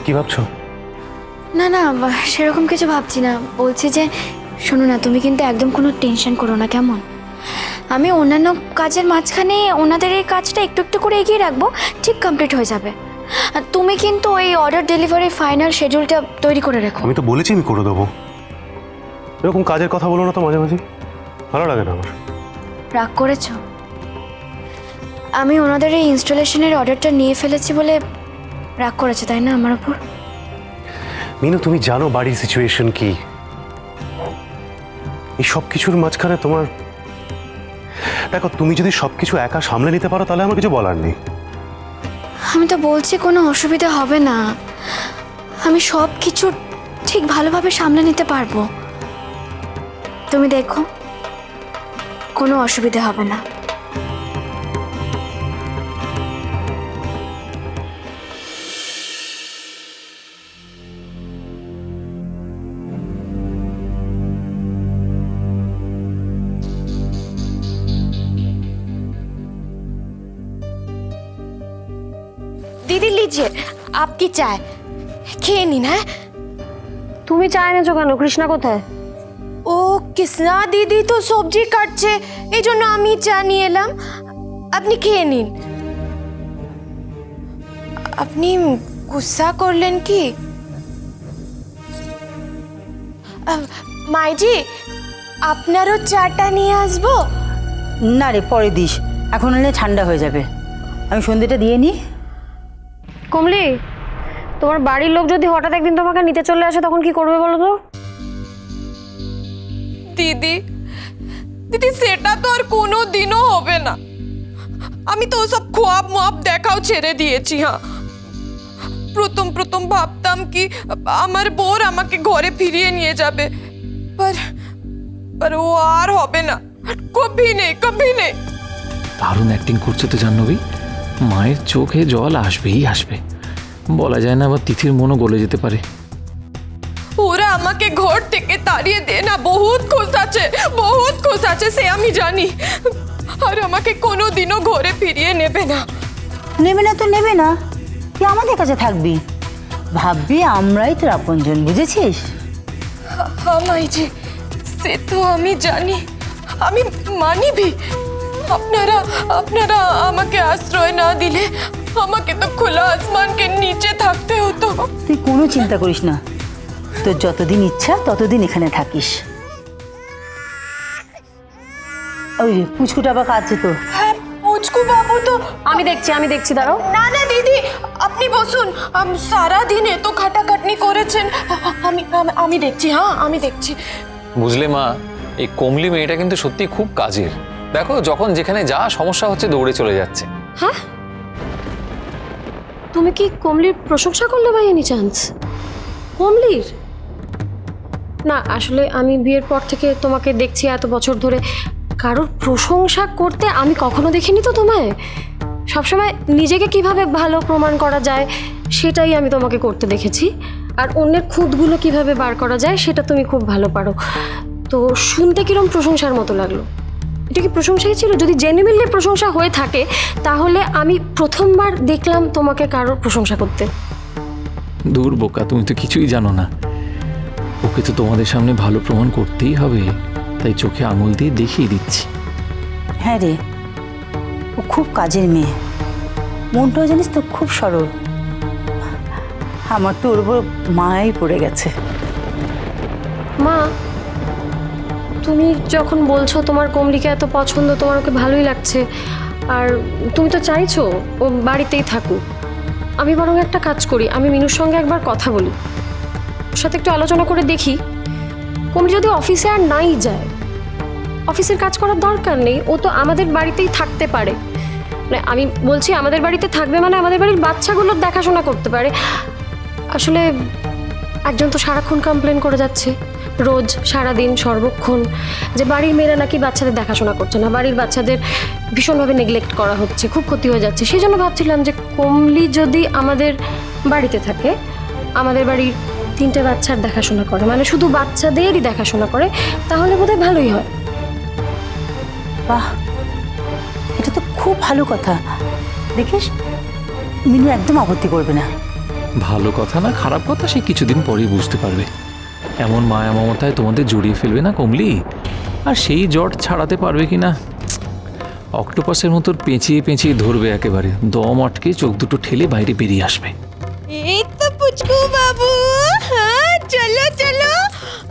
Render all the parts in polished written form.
কি ভাবছো? না না, সেরকম কিছু ভাবছি না। বলছি যে শোনো না, তুমি কিন্তু একদম কোনো টেনশন করো না, কেমন? আমি অন্যান্য কাজের মাঝখানে ওনাদের এই কাজটা একটু একটু করে এগিয়ে রাখবো, ঠিক কমপ্লিট হয়ে যাবে। আর তুমি কিন্তু ওই অর্ডার ডেলিভারির ফাইনাল শিডিউলটা তৈরি করে রেখো। আমি তো বলেছি আমি করে দেবো। এরকম কাজের কথা বলো না তো মাঝে মাঝে, ভালো লাগে না আমার। রাগ করেছো? আমি ওনাদের এই ইনস্টলেশনের অর্ডারটা নিয়ে ফেলেছি বলে রাগ করেছে, তাই না আমার উপর? মিনু, তুমি জানো বাড়ির সিচুয়েশন কি। এই সব কিছুর মাঝখানে তোমার, দেখো, তুমি যদি সবকিছু একা সামলে নিতে পারো তাহলে আমার কিছু বলার নেই। আমি তো বলছি কোনো অসুবিধা হবে না, আমি সব কিছু ঠিক ভালোভাবে সামলে নিতে পারবো। তুমি দেখো, কোনো অসুবিধা হবে না। दीदी लीजिए आपकी चाय, খেয়ে নিন। হ্যাঁ, তুমি চা এনেছো কেন? কৃষ্ণা কোথায়? ও কৃষ্ণা দিদি তো সবজি কাটছে, এই জন্য আমি চা নিয়ে এলাম। আপনি খেয়ে নিন। আপনি গুসা করলেন কি? মাইজি, আপনারও চাটা নিয়ে আসবো? না রে, পরে দিস, এখন এলে ঠান্ডা হয়ে যাবে। আমি সন্ধ্যেটা দিয়ে নিই। কমলি, তোমার বাড়ির লোক যদি হঠাৎ একদিন তোমাকে নিতে চলে আসে তখন কি করবে বলো তো? দিদি দিদি সেটা তো আর কোনো দিনও হবে না। আমি তো সব খোয়াব মোয়াব দেখাও ছেড়ে দিয়েছি। হ্যাঁ, প্রথম প্রথম ভাবতাম কি আমার বোর আমাকে ঘরে ফিরিয়ে নিয়ে যাবে, पर ও আর হবে না, কবি নেই কবি নেই। দারুণ অ্যাক্টিং করছে তো জাহ্নবী, মায়ের চোখে জল আসবেই আসবে। বলা যায় না, আবার তিথির মনও গলে যেতে পারে। ওরা আমাকে ঘর থেকে তাড়িয়ে দে না, বহুত খুশ আছে সে আমি জানি। আর আমাকে কোনোদিনও ঘরে ফিরিয়ে নেবে না। নেবে না তো নেবে না, তুই আমাদের কাছে থাকবি, ভাববি আমরাই তোর আপনজন, বুঝেছিস? হ্যাঁ মাইজি, সে তো আমি জানি, আমি মানি ভি। আপনারা আমাকে আশ্রয় না দিলে আমাকে তো খোলা আসমানকে নিচে থাকতে হতো। তুই কোনো চিন্তা করিস না, তোর যতদিন ইচ্ছা ততদিন এখানে থাকিস। ওই পুচকুটা আবার কাঁদছে তো। হ্যাঁ, পুচকু বাবু তো আমি দেখছি, দাঁড়াও। না না দিদি, আপনি বসুন। সারা দিন এত খাটাখাটনি করেছেন, আমি দেখছি। হ্যাঁ, আমি দেখছি। বুঝলে মা, এই কমলি মেয়েটা কিন্তু সত্যি খুব কাজের। দেখো, যখন যেখানে যা সমস্যা হচ্ছে দৌড়ে চলে যাচ্ছে। হ্যাঁ, তুমি কি কমলির প্রশংসা করলে বাই এনি চান্স? কমলির না, আসলে আমি বিয়ের পর থেকে তোমাকে দেখছি এত বছর ধরে, কারোর প্রশংসা করতে আমি কখনো দেখিনি তো তোমায়। সবসময় নিজেকে কিভাবে ভালো প্রমাণ করা যায় সেটাই আমি তোমাকে করতে দেখেছি, আর অন্যের খুঁতগুলো কিভাবে বার করা যায় সেটা তুমি খুব ভালো পারো। তো শুনতে কিরম প্রশংসার মতো লাগলো। এটা কি প্রশংসাই ছিল? যদি জেনুইনলি প্রশংসা হয়ে থাকে তাহলে আমি প্রথমবার দেখলাম তোমাকে কারোর প্রশংসা করতে। দূর বোকা, তুমি তো কিছুই জানো না। ওকে তো তোমাদের সামনে ভালো প্রমাণ করতেই হবে, তাই চোখে আঙুল দিয়ে দেখিয়ে দিচ্ছি। হ্যাঁ রে, ও খুব কাজের মেয়ে, মনটাও জানিস তো খুব সরল। আমার তো ওর উপর মায়াই পড়ে গেছে। মা, তুমি যখন বলছো তোমার কমলিকে এত পছন্দ, তোমার ওকে ভালোই লাগছে, আর তুমি তো চাইছো ও বাড়িতেই থাকুক, আমি বরং একটা কাজ করি, আমি মিনুর সঙ্গে একবার কথা বলি, ওর সাথে একটু আলোচনা করে দেখি। কমলি যদি অফিসে আর নাই যায়, অফিসের কাজ করার দরকার নেই, ও তো আমাদের বাড়িতেই থাকতে পারে। মানে আমি বলছি আমাদের বাড়িতে থাকবে মানে আমাদের বাড়ির বাচ্চাগুলোর দেখাশোনা করতে পারে। আসলে একজন তো সারাক্ষণ কমপ্লেন করে যাচ্ছে, রোজ সারাদিন সর্বক্ষণ, যে বাড়ির মেয়েরা নাকি বাচ্চাদের দেখাশোনা করছে না, বাড়ির বাচ্চাদের ভীষণভাবে নেগলেক্ট করা হচ্ছে, খুব ক্ষতি হয়ে যাচ্ছে। সেই জন্য ভাবছিলাম যে কমলি যদি আমাদের বাড়িতে থাকে, আমাদের বাড়ির 3টে বাচ্চার দেখাশোনা করে, মানে শুধু বাচ্চাদেরই দেখাশোনা করে, তাহলে বোধহয় ভালোই হয়। বাহ, এটা তো খুব ভালো কথা। দেখিস, মিনু একদম আপত্তি করবে না। ভালো কথা না খারাপ কথা সে কিছুদিন পরেই বুঝতে পারবে। এমন মায়া মমতায় তোমাদের জড়িয়ে ফেলবে না কমলি, আর সেই জট ছাড়াতে পারবে কি না অক্টোপাসের মতো পেঁচিয়ে পেঁচিয়ে ধরবে, একেবারে দম আটকে চোখ দুটো ঠেলে বাইরে বেরিয়ে আসবে। এই তো পুচকু বাবু, হ্যাঁ চলো চলো,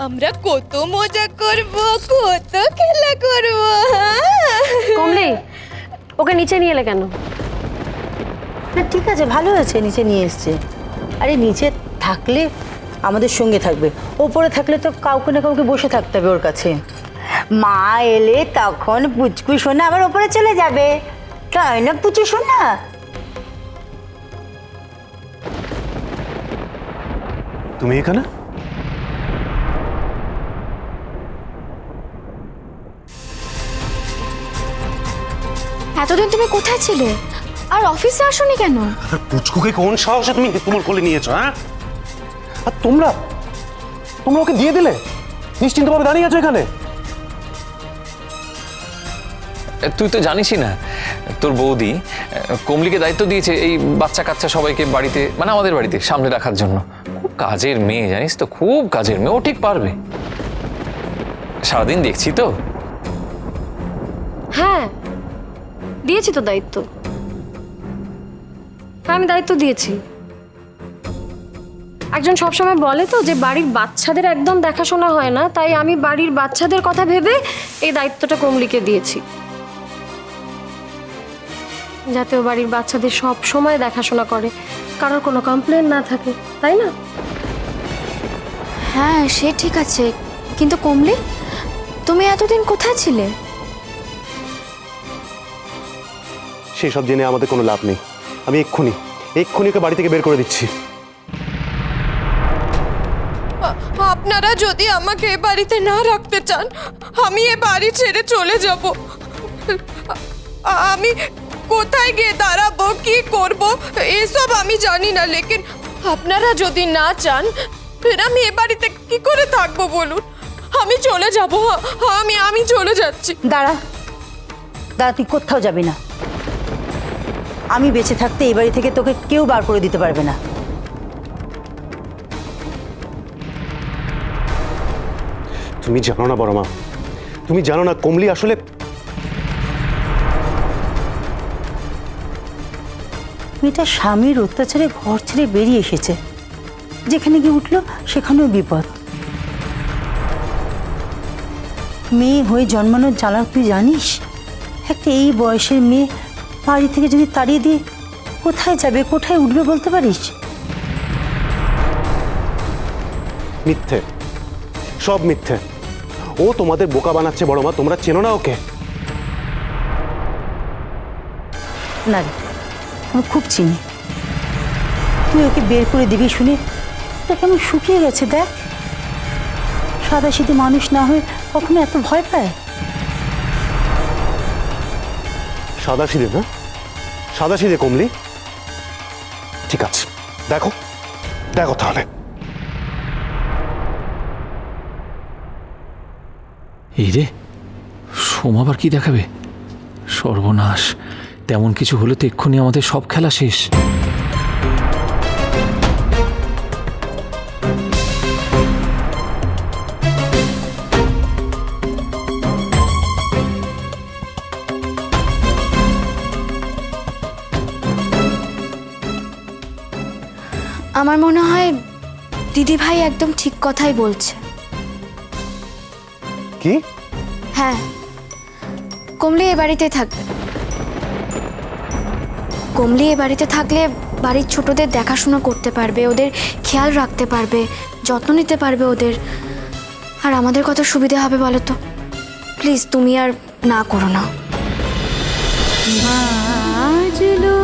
আমরা কত মজা করব, কত খেলা করব। হ্যাঁ কমলি, ওকে নিচে নিয়ে এলে কেন? না ঠিক আছে, ভালো হয়েছে নিচে নিয়ে এসছে। আরে নিচে থাকলে আমাদের সঙ্গে থাকবে, ওপরে থাকলে তো কাউকে না কাউকে বসে থাকতে হবে ওর কাছে। মা এলে তখন পুচকু সোনা আবার ওপরে চলে যাবে, তাই না পুচু সোনা? তুমি এখানে? এতদিন তুমি কোথায় ছিলে? আর অফিসে আসোনি কেন? আর পুচকুকে কোন সাহসে তুমি তোমার কোলে নিয়েছো? হ্যাঁ, আর তোমরা তোমরা ওকে দিয়ে দিলে? নিশ্চিন্তভাবে দাঁড়িয়ে আছো এখানে? তুই তো জানিসই না, তোর বৌদি কমলিকে দায়িত্ব দিয়েছে এই বাচ্চা কাচ্চা সবাইকে বাড়িতে, মানে আমাদের বাড়িতে সামলে রাখার জন্য। খুব কাজের মেয়ে জানিস তো, খুব কাজের মেয়ে, ও ঠিক পারবে। সারাদিন দেখছি তো। হ্যাঁ, দিয়েছি তো দায়িত্ব। হ্যাঁ, আমি দায়িত্ব দিয়েছি। একজন সবসময় বলে তো যে বাড়ির বাচ্চাদের একদম দেখাশোনা হয় না, তাই আমি বাড়ির বাচ্চাদের কথা ভেবে এই দায়িত্বটা কমলিকে দিয়েছি, যাতে ও বাড়ির বাচ্চাদের সব সময় দেখাশোনা করে, কারোর কোনো কমপ্লেন না থাকে, তাই না? হ্যাঁ সে ঠিক আছে, কিন্তু কমলি তুমি এতদিন কোথায় ছিলে? সেসব জেনে আমাদের কোনো লাভ নেই। আমি এক্ষুনি ওকে বাড়ি থেকে বের করে দিচ্ছি। আপনারা যদি আমাকে এ বাড়িতে না রাখতে চান, আমি এ বাড়ি ছেড়ে চলে যাব। আমি কোথায় গিয়ে দাঁড়াবো, কি করব, এসব আমি জানি না, লেকিন আপনারা যদি না চান, ফের আমি এ বাড়িতে কি করে থাকবো বলুন? আমি চলে যাব, আমি চলে যাচ্ছি। দাঁড়া দাঁড়া, তুই কোথাও যাবি না। আমি বেঁচে থাকতে এই বাড়ি থেকে তোকে কেউ বার করে দিতে পারবে না। তুমি জানো না বড় মা, তুমি জানো না কমলি আসলে মেয়েটা স্বামীর অত্যাচারে ঘর ছেড়ে বেরিয়ে এসেছে, যেখানে গিয়ে উঠলো সেখানেও বিপদ। মেয়ে হয়ে জন্মানোর জ্বালা তুই জানিস? একটা এই বয়সের মেয়ে বাড়ি থেকে যদি তাড়িয়ে দিয়ে কোথায় যাবে, কোথায় উঠবে বলতে পারিস? মিথ্যে, সব মিথ্যে। ও তোমাদের বোকা বানাচ্ছে বড় মা, তোমরা চেনো না ওকে। না রে, আমি খুব চিনি। তুই ওকে বের করে দিবি শুনে তা কেমন শুকিয়ে গেছে দেখ। সাদাসিধে মানুষ না হয়ে কখনো এত ভয় পায়? সাদাসিধে না, সাদাসিধে কমলি? ঠিক আছে, দেখো দেখো তাহলে। এই রে, সোম আবার কি দেখাবে? সর্বনাশ, তেমন কিছু হলে তো এক্ষুনি আমাদের সব খেলা শেষ। আমার মনে হয় দিদি ভাই একদম ঠিক কথাই বলছে। কি? হ্যাঁ, কমলি এ বাড়িতে থাকবে। কমলি এ বাড়িতে থাকলে বাড়ির ছোটদের দেখাশোনা করতে পারবে, ওদের খেয়াল রাখতে পারবে, যত্ন নিতে পারবে ওদের। আর আমাদের কত সুবিধা হবে বলো তো? প্লিজ তুমি আর না করো না। বাজলো